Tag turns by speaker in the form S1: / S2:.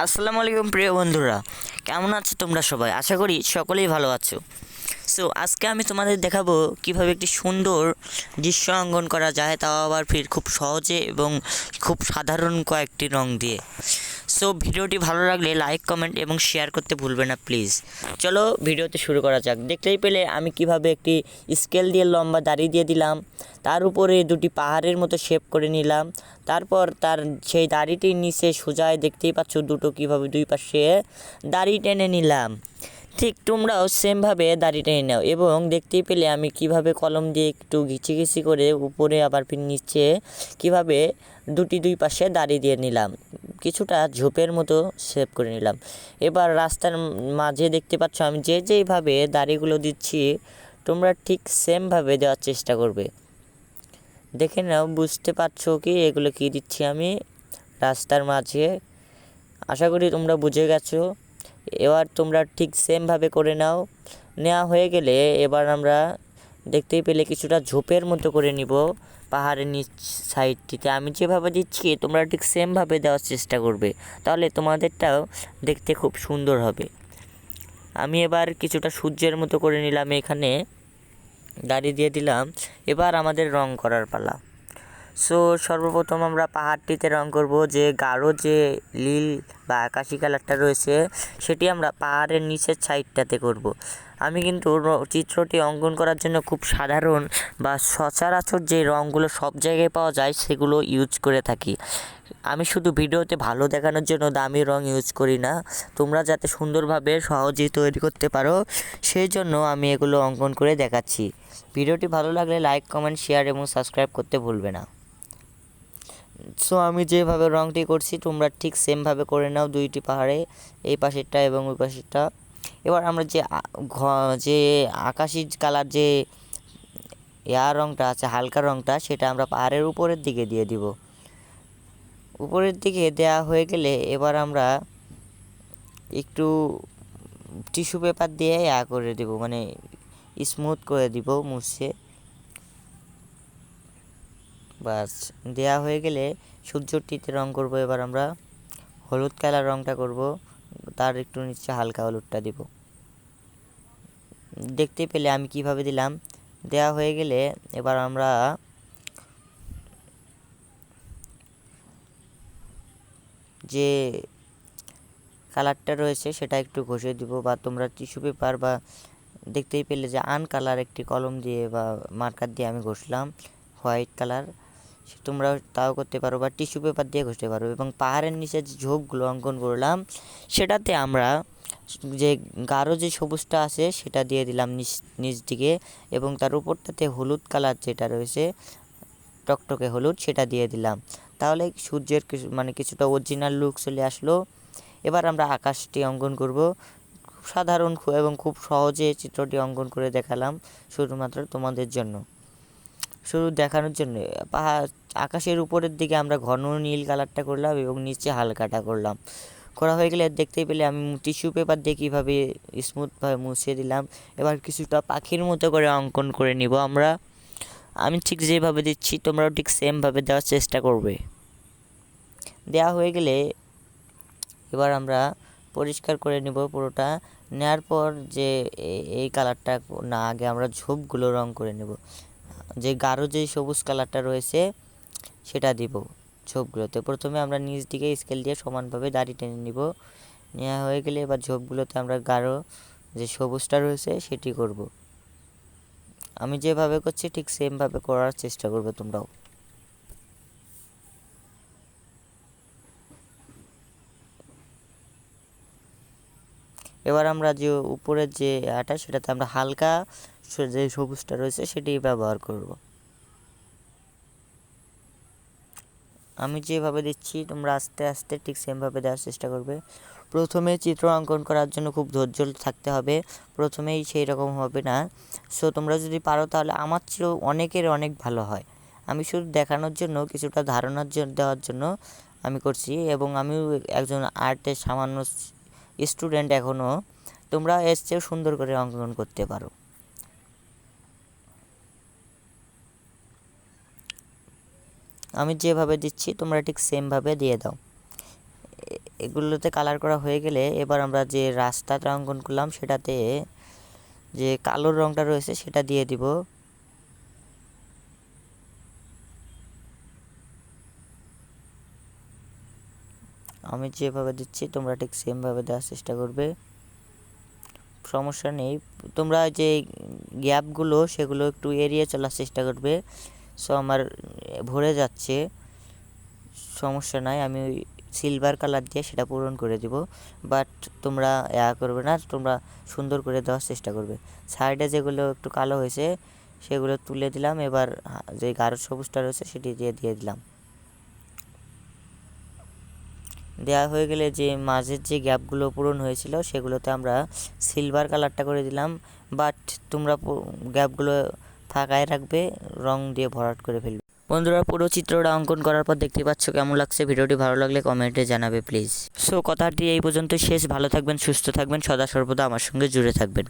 S1: আসসালামু আলাইকুম প্রিয় বন্ধুরা, কেমন আছো তোমরা সবাই? আশা করি সকলেই ভালো আছো। সো আজকে আমি তোমাদের দেখাবো কিভাবে একটি সুন্দর দৃশ্য অঙ্কন করা যায়, তাও আবার ফির খুব সহজে এবং খুব সাধারণ কয়েকটি রং দিয়ে। সো ভিডিওটি ভালো লাগলে লাইক, কমেন্ট এবং শেয়ার করতে ভুলবে না প্লিজ। চলো ভিডিওতে শুরু করা যাক। দেখতেই পেলে আমি কিভাবে একটি স্কেল দিয়ে লম্বা দাড়ি দিয়ে দিলাম, তার উপরে দুটি পাহাড়ের মতো শেপ করে নিলাম। তারপর তার সেই দাড়িটির নিচে সোজায় দেখতেই পাচ্ছ দুটো কিভাবে দুই পাশে দাড়ি টেনে নিলাম। ঠিক তোমরাও সেমভাবে দাড়ি টেনে নাও। এবং দেখতেই পেলে আমি কিভাবে কলম দিয়ে একটু ঘিচি করে উপরে আবার ফির নিচে কিভাবে দুই পাশে দাড়ি দিয়ে নিলাম, কিছুটা ঝোপের মতো শেপ করে নিলাম। এবার রাস্তার মাঝে দেখতে পাচ্ছ আমি যেইভাবে দাড়িগুলো দিচ্ছি, তোমরা ঠিক সেমভাবে দেওয়ার চেষ্টা করবে। দেখে নাও, বুঝতে পারছো কি এগুলো কি দিচ্ছি আমি রাস্তার মাঝে? আশা করি তোমরা বুঝে গেছো। এবার তোমরা ঠিক সেমভাবে করে নাও। নেওয়া হয়ে গেলে এবার আমরা দেখতেই পেলে কিছুটা ঝোপের মতো করে নিব পাহাড়ের নিচ সাইডটিতে। আমি যেভাবে দিচ্ছি তোমরা ঠিক সেমভাবে দেওয়ার চেষ্টা করবে, তাহলে তোমাদেরটাও দেখতে খুব সুন্দর হবে। আমি এবার কিছুটা সূর্যের মতো করে নিলাম, এখানে দাড়ি দিয়ে দিলাম। এবার আমাদের রং করার পালা। সো সর্বপ্রথম আমরা পাহাড়টিতে রং করব। যে গাঢ় যে নীল বা আকাশি কালারটা রয়েছে সেটি আমরা পাহাড়ের নিচের সাইডটাতে করব। আমি কিন্তু চিত্রটি অঙ্কন করার জন্য খুব সাধারণ বা সচরাচর যে রঙগুলো সব জায়গায় পাওয়া যায় সেগুলো ইউজ করে থাকি। আমি শুধু ভিডিওতে ভালো দেখানোর জন্য দামি রং ইউজ করি না, তোমরা যাতে সুন্দরভাবে সহজেই তৈরি করতে পারো সেই জন্য আমি এগুলো অঙ্কন করে দেখাচ্ছি। ভিডিওটি ভালো লাগলে লাইক, কমেন্ট, শেয়ার এবং সাবস্ক্রাইব করতে ভুলবে না। সো আমি যেভাবে রংটি করছি তোমরা ঠিক সেমভাবে করে নাও দুইটি পাহাড়ে, এই পাশেরটা এবং ওই পাশেরটা। এবার আমরা যে আকাশি কালার যে রংটা আছে, হালকা রংটা, সেটা আমরা পাহাড়ের উপরের দিকে দিয়ে দিব। উপরের দিকে দেওয়া হয়ে গেলে এবার আমরা একটু টিস্যু পেপার দিয়ে করে দেব, মানে স্মুথ করে দিব মুছে। বাস দেয়া হয়ে গেলে সূর্যটিতে রং করব। এবার আমরা হলুদ কালার রংটা করব, তার একটু নিচে হালকা হলুদটা দিব। দেখতে পেলে আমি কিভাবে দিলাম। দেয়া হয়ে গেলে এবার আমরা যে কালারটা রয়েছে সেটা একটু ঘষে দিব, বা তোমরা টিস্যু পেপার বা দেখতেই পেলে যে কালার একটি কলম দিয়ে বা মার্কার দিয়ে আমি ঘষলাম হোয়াইট কালার, তোমরা তাও করতে পারো বা টিস্যু পেপার দিয়ে ঘষতে পারো। এবং পাহাড়ের নিচে যে ঝোপগুলো অঙ্কন করলাম সেটাতে আমরা যে গাঢ় যে সবুজটা আছে সেটা দিয়ে দিলাম নিচ দিকে, এবং তার উপরটাতে হলুদ কালার যেটা রয়েছে টকটকে হলুদ সেটা দিয়ে দিলাম। তাহলে সূর্যের কিছুটা অরিজিনাল লুক চলে আসলো। এবার আমরা আকাশটি অঙ্কন করব। খুব সাধারণ এবং খুব সহজে চিত্রটি অঙ্কন করে দেখালাম শুধুমাত্র তোমাদের জন্য, শুধু দেখানোর জন্য। আকাশের উপরের দিকে আমরা ঘন নীল কালারটা করলাম এবং নিচে হালকাটা করলাম। করা হয়ে গেলে দেখতেই পেলে আমি টিস্যু পেপার দিয়ে কীভাবে স্মুথভাবে মুছে দিলাম। এবার কিছুটা পাখির মতো করে অঙ্কন করে নিব আমরা। আমি ঠিক যেভাবে দিচ্ছি তোমরাও ঠিক সেমভাবে দেওয়ার চেষ্টা করবে। দেওয়া হয়ে গেলে এবার আমরা পরিষ্কার করে নিব পুরোটা। নেওয়ার পর যে এই কালারটা না, আগে আমরা ঝোপগুলো রং করে নেব। যে গাঢ় যে সবুজ কালারটা রয়েছে সেটা দিব ঝোপগুলোতে। প্রথমে আমরা নিচ দিকে স্কেল দিয়ে সমানভাবে দাড়ি টেনে নিব। নেওয়া হয়ে গেলে এবার ঝোপগুলোতে আমরা গাঢ় যে সবুজটা রয়েছে সেটি করব। আমি যেভাবে করছি ঠিক সেমভাবে করার চেষ্টা করবে তোমরাও। এবার আমরা যে উপরের যে সেটাতে আমরা হালকা যে সবুজটা রয়েছে সেটি ব্যবহার করব। আমি যেভাবে দিচ্ছি তোমরা আস্তে আস্তে ঠিক সেমভাবে দেওয়ার চেষ্টা করবে। প্রথমে চিত্র অঙ্কন করার জন্য খুব ধৈর্য থাকতে হবে, প্রথমেই সেই রকম হবে না। সো তোমরা যদি পারো তাহলে আমার চেয়েও অনেক ভালো হয়। আমি শুধু দেখানোর জন্য কিছুটা ধারণার জন্য দেওয়ার জন্য আমি করছি, এবং আমিও একজন আর্টের সামান্য স্টুডেন্ট এখনও। তোমরা এর চেয়েও সুন্দর করে অঙ্কন করতে পারো। আমি যেভাবে দিচ্ছি তোমরা ঠিক সেমভাবে দিয়ে দাও। এগুলোতে কালার করা হয়ে গেলে এবার আমরা যে রাস্তাটা অঙ্কন করলাম সেটাতে যে কালো রঙটা রয়েছে সেটা দিয়ে দিব। আমি যেভাবে দিচ্ছি তোমরা ঠিক সেমভাবে দেওয়ার চেষ্টা করবে, সমস্যা নেই। তোমরা যে গ্যাপগুলো সেগুলো একটু এড়িয়ে চলার চেষ্টা করবে। সো আমার ভরে যাচ্ছে, সমস্যা নাই, আমি সিলভার কালার দিয়ে সেটা পূরণ করে দিব। বাট তোমরা করবে না, তোমরা সুন্দর করে দেওয়ার চেষ্টা করবে। সাইডে যেগুলো একটু কালো হয়েছে সেগুলো তুলে দিলাম। এবার যে গাঢ় সবুজটা রয়েছে সেটি দিয়ে দিলাম। দেওয়া হয়ে গেলে যে মাঝের যে গ্যাপগুলো পূরণ হয়েছিল সেগুলোতে আমরা সিলভার কালারটা করে দিলাম। বাট তোমরা গ্যাপগুলো ফাঁকায় রাখবে, রং দিয়ে ভরাট করে ফেলবে। বন্ধুরা, পুরো চিত্রটা অঙ্কন করার পর দেখতে পাচ্ছ কেমন লাগছে। ভিডিওটি ভালো লাগলে কমেন্টে জানাবে প্লিজ। সো কথাটি এই পর্যন্ত শেষ। ভালো থাকবেন, সুস্থ থাকবেন, সদা সর্বদা আমার সঙ্গে জুড়ে থাকবেন।